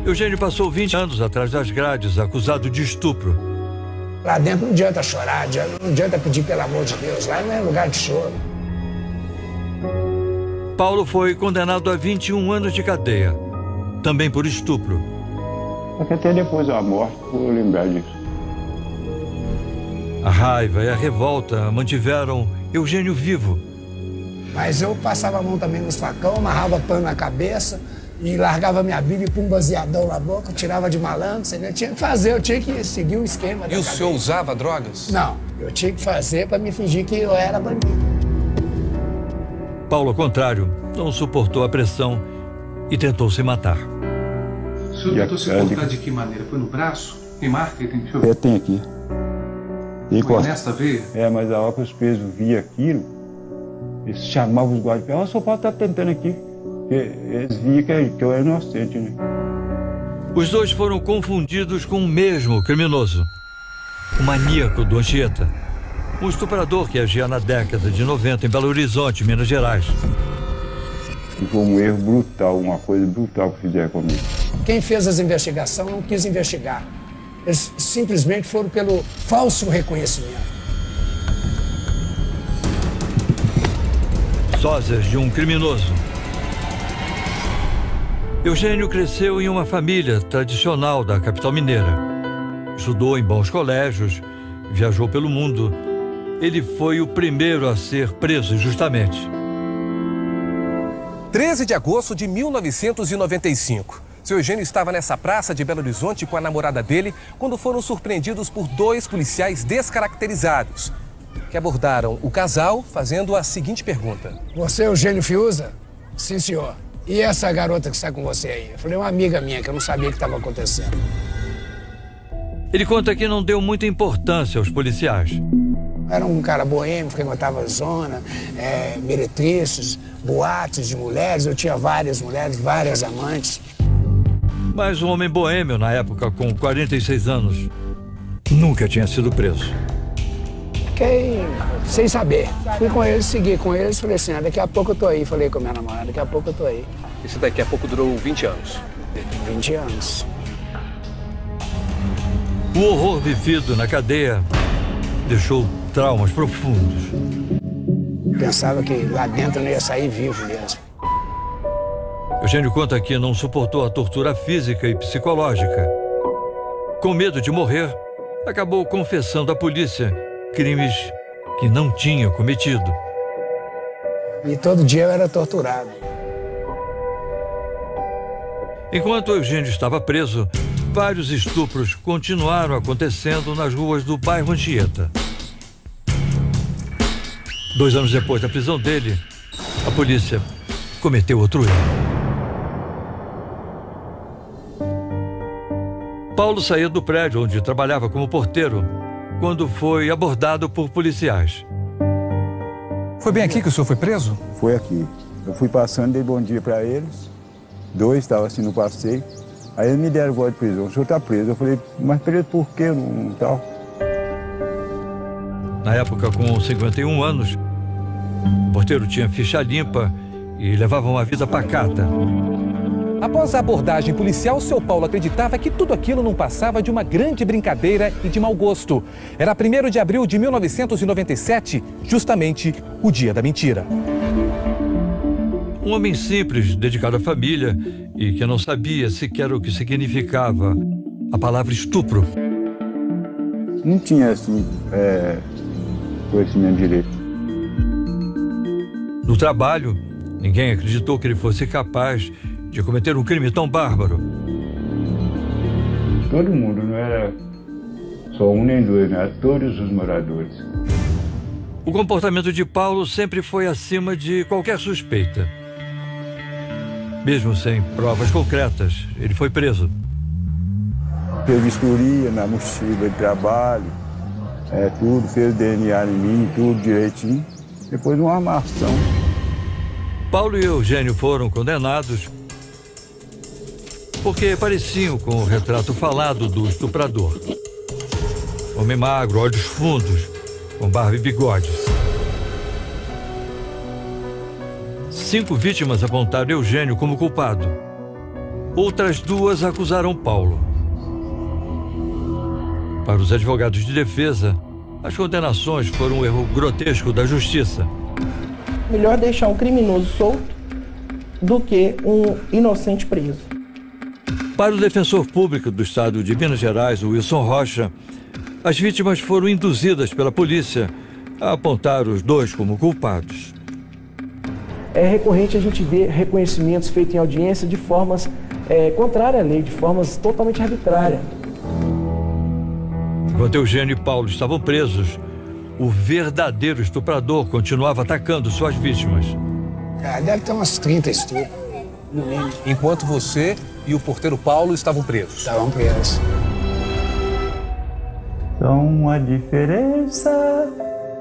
Eugênio passou 20 anos atrás das grades, acusado de estupro. Lá dentro não adianta chorar, não adianta pedir pelo amor de Deus, lá não é lugar de choro. Paulo foi condenado a 21 anos de cadeia, também por estupro. Até depois da morte, vou lembrar disso. A raiva e a revolta mantiveram Eugênio vivo. Mas eu passava a mão também nos facão, amarrava pano na cabeça e largava minha Bíblia e pum, baseadão na boca, tirava de malandro, você tinha que fazer, eu tinha que seguir o esquema. E o senhor usava drogas? Não, eu tinha que fazer para me fingir que eu era bandido. Paulo, ao contrário, não suportou a pressão e tentou se matar. O senhor tentou se cortar de que maneira? Foi no braço? Tem marca? Tem aqui. Foi nesta veia? Mas a hora que os presos viam aquilo, eles chamavam os guardas e falavam, o senhor pode estar tentando aqui. Porque eles viam que eu era inocente, né? Os dois foram confundidos com o mesmo criminoso. O maníaco do Anchieta. Um estuprador que agia na década de 90 em Belo Horizonte, Minas Gerais. E foi um erro brutal, uma coisa brutal que fizeram comigo. Quem fez as investigações não quis investigar. Eles simplesmente foram pelo falso reconhecimento. Sósias de um criminoso. Eugênio cresceu em uma família tradicional da capital mineira. Estudou em bons colégios, viajou pelo mundo. Ele foi o primeiro a ser preso injustamente. 13 de agosto de 1995. Seu Eugênio estava nessa praça de Belo Horizonte com a namorada dele quando foram surpreendidos por dois policiais descaracterizados, que abordaram o casal fazendo a seguinte pergunta. Você é Eugênio Fiuza? Sim, senhor. E essa garota que está com você aí? Eu falei, uma amiga minha, que eu não sabia o que estava acontecendo. Ele conta que não deu muita importância aos policiais. Era um cara boêmio, frequentava a zona, meretrizes, boates de mulheres. Eu tinha várias mulheres, várias amantes. Mas um homem boêmio, na época, com 46 anos, nunca tinha sido preso. Fiquei sem saber. Fui com eles, segui com eles, falei assim, daqui a pouco eu tô aí. Falei com a minha namorada, daqui a pouco eu tô aí. Isso daqui a pouco durou 20 anos. 20 anos. O horror vivido na cadeia deixou traumas profundos. Pensava que lá dentro eu não ia sair vivo mesmo. Eugênio conta que não suportou a tortura física e psicológica. Com medo de morrer, acabou confessando à polícia crimes que não tinha cometido. E todo dia eu era torturado. Enquanto Eugênio estava preso, vários estupros continuaram acontecendo nas ruas do bairro Anchieta. 2 anos depois da prisão dele, a polícia cometeu outro erro. Paulo saía do prédio onde trabalhava como porteiro quando foi abordado por policiais. Foi bem aqui que o senhor foi preso? Foi aqui. Eu fui passando, dei bom dia para eles. 2 estavam assim no passeio. Aí eles me deram voz de prisão. O senhor está preso. Eu falei, mas preso por quê? Não tal. Na época, com 51 anos, o porteiro tinha ficha limpa e levava uma vida pacata. Após a abordagem policial, seu Paulo acreditava que tudo aquilo não passava de uma grande brincadeira e de mau gosto. Era 1º de abril de 1997, justamente o dia da mentira. Um homem simples, dedicado à família e que não sabia sequer o que significava a palavra estupro. Não tinha, assim, conhecimento direito. No trabalho, ninguém acreditou que ele fosse capaz de cometer um crime tão bárbaro. Todo mundo, não era só um nem dois, né? Todos os moradores. O comportamento de Paulo sempre foi acima de qualquer suspeita. Mesmo sem provas concretas, ele foi preso. Fez vistoria na mochila de trabalho, tudo, fez DNA em mim, tudo direitinho. Depois de uma armação. Paulo e Eugênio foram condenados porque pareciam com o retrato falado do estuprador. Homem magro, olhos fundos, com barba e bigode. 5 vítimas apontaram Eugênio como culpado. outras duas acusaram Paulo. Para os advogados de defesa, as condenações foram um erro grotesco da justiça. Melhor deixar um criminoso solto do que um inocente preso. Para o defensor público do estado de Minas Gerais, Wilson Rocha, as vítimas foram induzidas pela polícia a apontar os dois como culpados. É recorrente a gente ver reconhecimentos feitos em audiência de formas contrárias à lei, de formas totalmente arbitrárias. Enquanto Eugênio e Paulo estavam presos, o verdadeiro estuprador continuava atacando suas vítimas. Deve ter umas 30 estupros, no mínimo. Enquanto você e o porteiro Paulo estavam presos. Estavam presos. Só uma diferença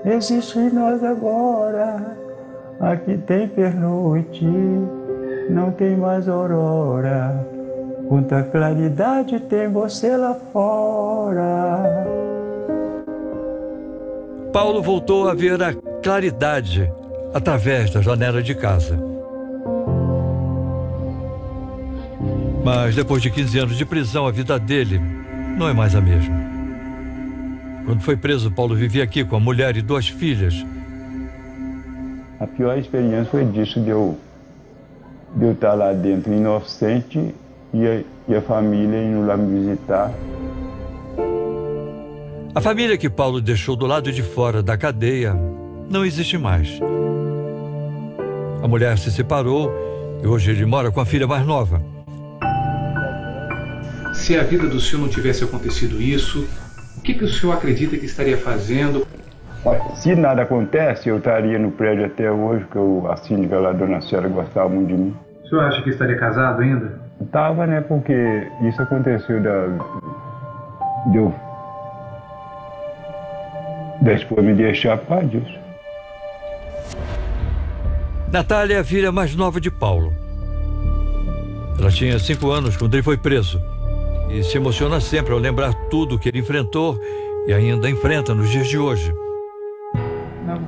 existe em nós agora. Aqui tem pernoite, não tem mais aurora. Quanta claridade tem você lá fora. Paulo voltou a ver a claridade através da janela de casa. Mas depois de 15 anos de prisão, a vida dele não é mais a mesma. Quando foi preso, Paulo vivia aqui com a mulher e 2 filhas. A pior experiência foi disso, de eu estar lá dentro inocente e a família indo lá me visitar. A família que Paulo deixou do lado de fora da cadeia não existe mais. A mulher se separou e hoje ele mora com a filha mais nova. Se a vida do senhor não tivesse acontecido isso, o que o senhor acredita que estaria fazendo? Se nada acontece, eu estaria no prédio até hoje, porque a síndica lá, Dona Célia, gostava muito de mim. O senhor acha que estaria casado ainda? Estava, né? Porque isso aconteceu da esposa me deixar por causa disso. Natália é a filha mais nova de Paulo. Ela tinha 5 anos quando ele foi preso e se emociona sempre ao lembrar tudo que ele enfrentou e ainda enfrenta nos dias de hoje.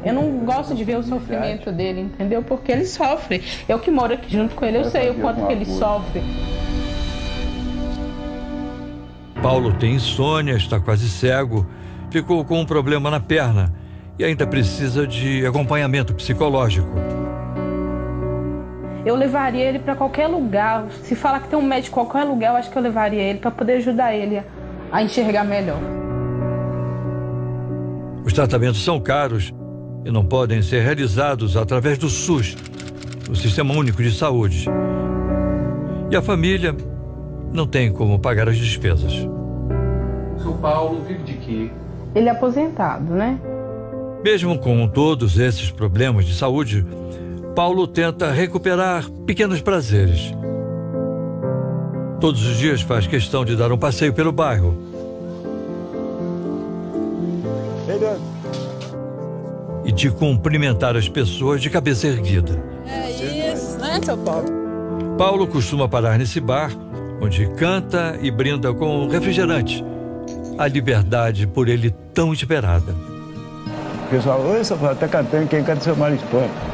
Eu não gosto de ver o sofrimento dele, entendeu? Porque ele sofre. Eu que moro aqui junto com ele, eu sei o quanto que ele sofre. Paulo tem insônia, está quase cego, ficou com um problema na perna e ainda precisa de acompanhamento psicológico. Eu levaria ele para qualquer lugar. Se falar que tem um médico em qualquer lugar, eu acho que eu levaria ele para poder ajudar ele a enxergar melhor. Os tratamentos são caros e não podem ser realizados através do SUS, o Sistema Único de Saúde. E a família não tem como pagar as despesas. O seu Paulo vive de quê? Ele é aposentado, né? Mesmo com todos esses problemas de saúde, Paulo tenta recuperar pequenos prazeres. Todos os dias faz questão de dar um passeio pelo bairro. E de cumprimentar as pessoas de cabeça erguida. É isso, né, seu Paulo? Paulo costuma parar nesse bar, onde canta e brinda com refrigerante. A liberdade por ele tão esperada. O pessoal, oi, seu Paulo, tá cantando, quem canta seu mal espanta.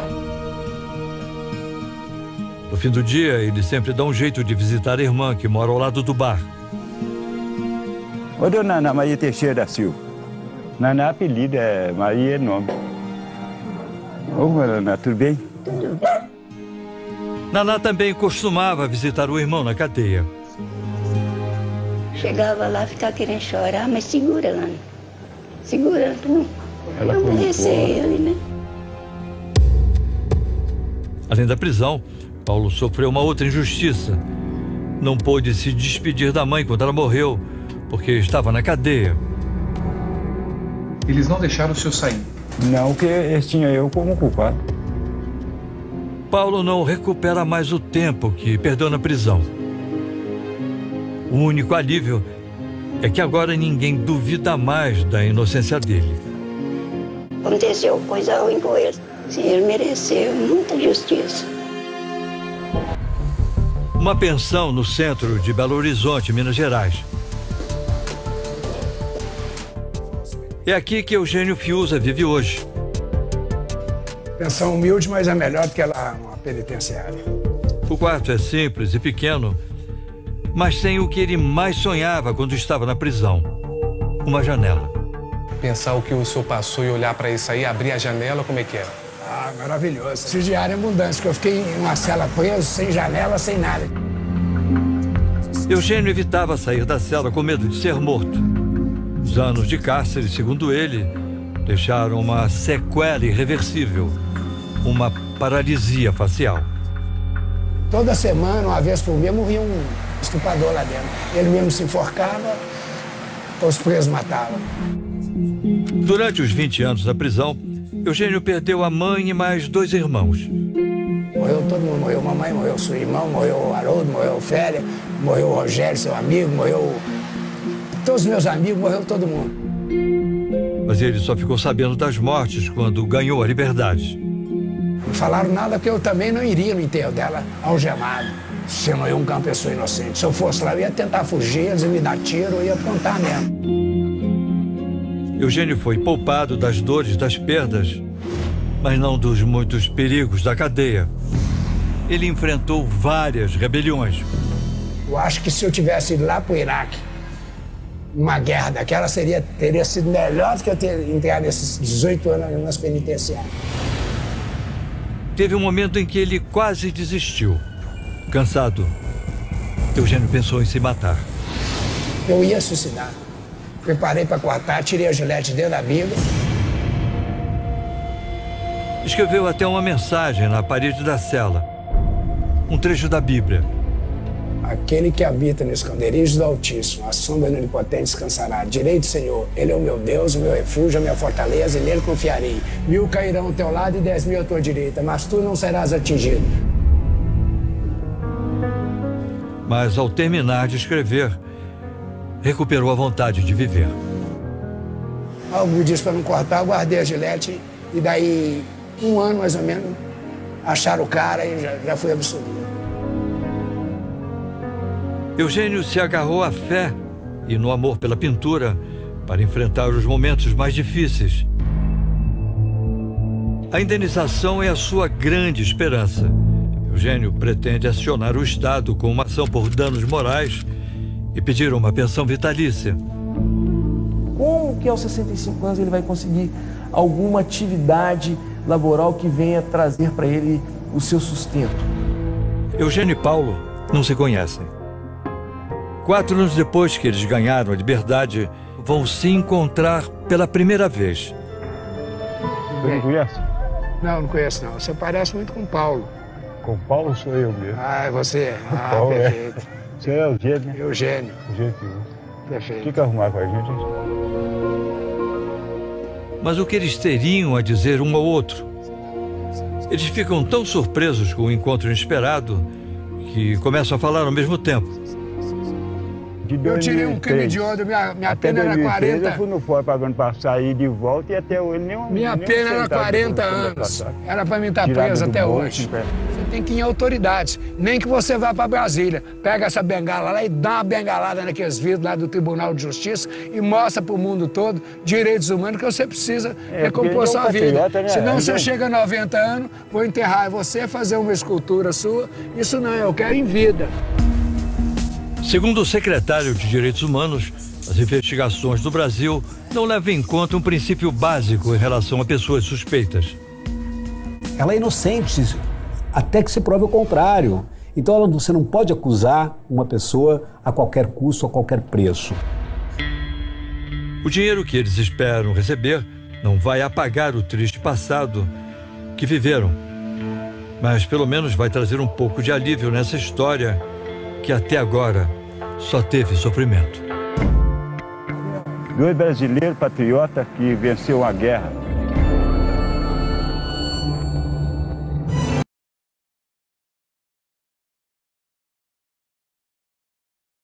No fim do dia, ele sempre dá um jeito de visitar a irmã, que mora ao lado do bar. Ô, dona Ana Maria Teixeira da Silva. Naná é apelido, Maria é nome. Ô, Naná, tudo bem? Tudo bem. Naná também costumava visitar o irmão na cadeia. Chegava lá, ficava querendo chorar, mas segurando. Segurando, Ela não conhecer ele, né? Além da prisão, Paulo sofreu uma outra injustiça. Não pôde se despedir da mãe quando ela morreu, porque estava na cadeia. Eles não deixaram o senhor sair? Não, que eles tinham eu como culpado. Paulo não recupera mais o tempo que perdeu na prisão. O único alívio é que agora ninguém duvida mais da inocência dele. Aconteceu coisa ruim com ele. Sim, ele mereceu muita justiça. Uma pensão no centro de Belo Horizonte, Minas Gerais. É aqui que Eugênio Fiuza vive hoje. Pensão humilde, mas é melhor do que lá uma penitenciária. O quarto é simples e pequeno, mas sem o que ele mais sonhava quando estava na prisão: uma janela. Pensar o que o senhor passou e olhar para isso aí, abrir a janela, como é que é? Ah, maravilhoso. Esse diário é abundância, que eu fiquei em uma cela preso, sem janela, sem nada. Eugênio evitava sair da cela com medo de ser morto. Os anos de cárcere, segundo ele, deixaram uma sequela irreversível, uma paralisia facial. Toda semana, uma vez por mês, morria um estuprador lá dentro. Ele mesmo se enforcava, os presos matavam. Durante os 20 anos na prisão, Eugênio perdeu a mãe e mais 2 irmãos. Morreu todo mundo, morreu mamãe, morreu seu irmão, morreu o Haroldo, morreu o Félia, morreu o Rogério, seu amigo, morreu todos os meus amigos, morreu todo mundo. Mas ele só ficou sabendo das mortes quando ganhou a liberdade. Não falaram nada porque eu também não iria no enterro dela algemado, sendo eu uma pessoa inocente. Se eu fosse lá, eu ia tentar fugir, eles iam me dar tiro, eu ia aprontar mesmo. Eugênio foi poupado das dores das perdas, mas não dos muitos perigos da cadeia. Ele enfrentou várias rebeliões. Eu acho que se eu tivesse ido lá para o Iraque, uma guerra daquela teria sido melhor do que eu ter entrado nesses 18 anos nas penitenciárias. Teve um momento em que ele quase desistiu. Cansado, Eugênio pensou em se matar. Eu ia suicidar. Preparei para cortar, tirei a gilete dentro da Bíblia. Escreveu até uma mensagem na parede da cela. Um trecho da Bíblia. Aquele que habita no esconderijo do Altíssimo, a sombra do Onipotente descansará. Direi do Senhor, Ele é o meu Deus, o meu refúgio, a minha fortaleza, e nele confiarei. 1000 cairão ao teu lado e 10.000 à tua direita, mas tu não serás atingido. Mas ao terminar de escrever, recuperou a vontade de viver. Algo disse para não cortar, eu guardei a gilete e daí 1 ano mais ou menos acharam o cara e já fui absolvido. Eugênio se agarrou à fé e no amor pela pintura para enfrentar os momentos mais difíceis. A indenização é a sua grande esperança. Eugênio pretende acionar o Estado com uma ação por danos morais e pedir uma pensão vitalícia. Como que aos 65 anos ele vai conseguir alguma atividade laboral que venha trazer para ele o seu sustento? Eugênio e Paulo não se conhecem. 4 anos depois que eles ganharam a liberdade, vão se encontrar pela primeira vez. Você não conhece? Não conheço não. Você parece muito com o Paulo. Com o Paulo sou eu mesmo. Ah, é você? Ah, Paulo, perfeito. Você é Eugênio, né? Eugênio. Eugênio. Perfeito. O que arrumar com a gente? Mas o que eles teriam a dizer um ao outro? Eles ficam tão surpresos com o encontro inesperado que começam a falar ao mesmo tempo. Eu tirei um crime de onda, minha pena era 40. Eu fui no fora pagando para sair de volta e até hoje nenhum. Minha pena era 40 anos. Era para mim estar preso até hoje. Você tem que ir em autoridades. Nem que você vá para Brasília. Pega essa bengala lá e dá uma bengalada naqueles vidros lá do Tribunal de Justiça e mostra para o mundo todo direitos humanos que você precisa recompor sua vida. Né? Senão você chega a 90 anos, vou enterrar você, fazer uma escultura sua. Isso não, eu quero em vida. Segundo o secretário de Direitos Humanos, as investigações do Brasil não levam em conta um princípio básico em relação a pessoas suspeitas. Ela é inocente, até que se prove o contrário. Então você não pode acusar uma pessoa a qualquer custo, a qualquer preço. O dinheiro que eles esperam receber não vai apagar o triste passado que viveram, mas pelo menos vai trazer um pouco de alívio nessa história que até agora só teve sofrimento. 2 brasileiros patriotas que venceram a guerra.